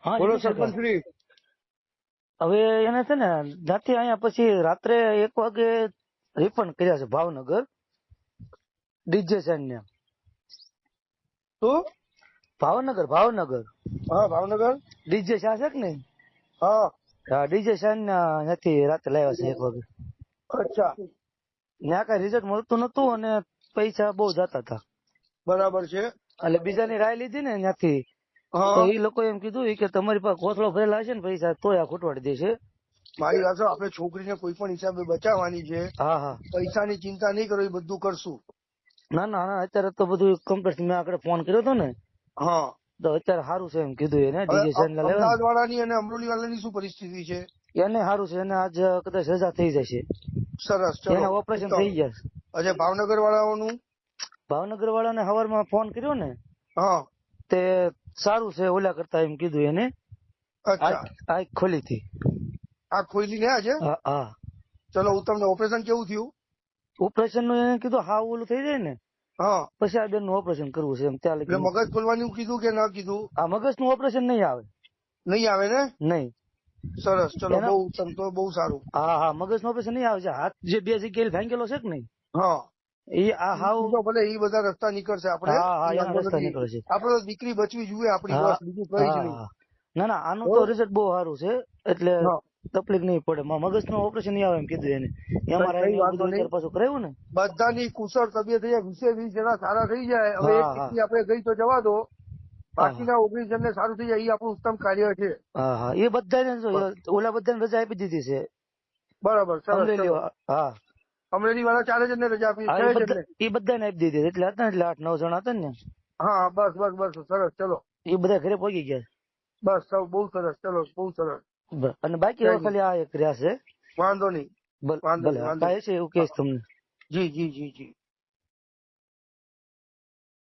હા બોલો જમી શકાય. સરપંચ શ્રી. હવે એને છે ને ત્યાંથી અહીંયા પછી રાત્રે 1 વાગે રિફંડ કર્યા છે ભાવનગર ડીજે સેન ને. શું? ભાવનગર ભાવનગર હા ભાવનગર. ડીજે શાહ છે કે નહીં? હા હા ડીજે શાહ નથી રાતે લાવ્યા છે 1 વાગે. અચ્છા ત્યાં કઈ રિઝલ્ટ મળતું નતું અને પૈસા બહુ જતા હતા. બરાબર છે. એટલે બીજાની રાય લીધી ને ત્યાંથી તો હા એ લોકો એમ કીધું કે તમારી પાસે કોથળો ભરેલા હશે ને પૈસા તોય આ ખોટવાડી દેશે. મારી વાત સાંભળો, આપણે છોકરીને કોઈ પણ હિસાબે બચાવવાની છે. હા હા પૈસાની ચિંતા નહીં કરો, એ બધું કરશું. ના ના ના અત્યારે તો બધું કમ્પ્લીટ. મેં આગળ ફોન કર્યો હતો ને હા તો અત્યારે સારું છે એમ કીધું એને હવે ડીજે સેન લેવા અમદાવાદ વાળાની અને અમરોલી વાળાની શું પરિસ્થિતિ છે? એને સારું છે. એને આજ કદાચ રજા થઈ જશે. સરસ, ચલો એના ઓપરેશન થઈ ગયા છે. અચ્છા ભાવનગર વાળાઓનું? ભાવનગર વાળાને સવારમાં ફોન કર્યો ને હા તે સારું છે ઓલા કરતા એમ કીધું એને. અચ્છા આંખ ખોલી હતી. આ ખોઈલી ને આજે? હા હા ચલો હું તમને ઓપરેશન કેવું થયું? ઓપરેશન નું એને કીધું હા ઓલું થઈ જાય ને હા પછી આ બેન નું ઓપરેશન કરવું છે એમ. ત્યાં એટલે લગી મગજ ખોલવાનું કીધું કે ના કીધું? આ મગજ નું ઓપરેશન નહીં આવે. નહીં આવે ને? નહીં. સરસ, ચલો એના બહુ ઉત્તમ, તો બહુ સારું. હા હા મગજ નું ઓપરેશન નહીં આવે છે. હાથ જે 2 જગ્યાએ ભાંગેલો છે કે નહીં હા એ આ હાવ. ઈ તો ભલે ઈ બધા રસ્તા નીકળશે આપણે. હા હા ઈ એના વાંધો રસ્તા નથી. નીકળે છે. આપણે તો દીકરી બચવી જોઈએ આપણી, હા બસ બીજું કઈ જ હા નહીં. હા. ના ના આનું તો બરોબર? રિઝલ્ટ બહુ સારું છે એટલે હા તકલીફ નહીં પડે. મગજ નું ઓપરેશન નહીં આવે એમ કીધું એને. એમાં કઈ એવું વાંધો બધું નહીં. અત્યારે પાછું કરાવ્યું ને. બધાની કુશળ તબિયત થઈ જાય. 20 જણા સારા થઈ જાય. હવે એક હા હા દીકરી આપણે ગઈ તો જવા દો, હા બાકીના 19 જણને સારું થઈ જાય. એ આપણું ઉત્તમ કાર્ય છે. હા હા એ બધાને ઓલા બધાને રજા આપી દીધી છે બરાબર, સરસ, અમરેલી. ચલો. હા અમરેલી વાળા 4 જણને રજા આપી, હા 6 જણને. એ બધાને આપી દીધી એટલે હતા ને એટલે 8-9 જણા હતા ને હા બસ બસ બસ, સરસ, ચલો. એ બધા ઘરે પહોંચી ગયા. બસ સૌ બહુ સરસ, ચલો બહુ સરસ. અને બાકી હવે ખાલી આ એક રહ્યા છે. વાંધો નહીં, વાંધો ભલે નહીં, વાંધો કાંઈ નહીં. છે એવું કહીશ તમને. જી જી જી જી.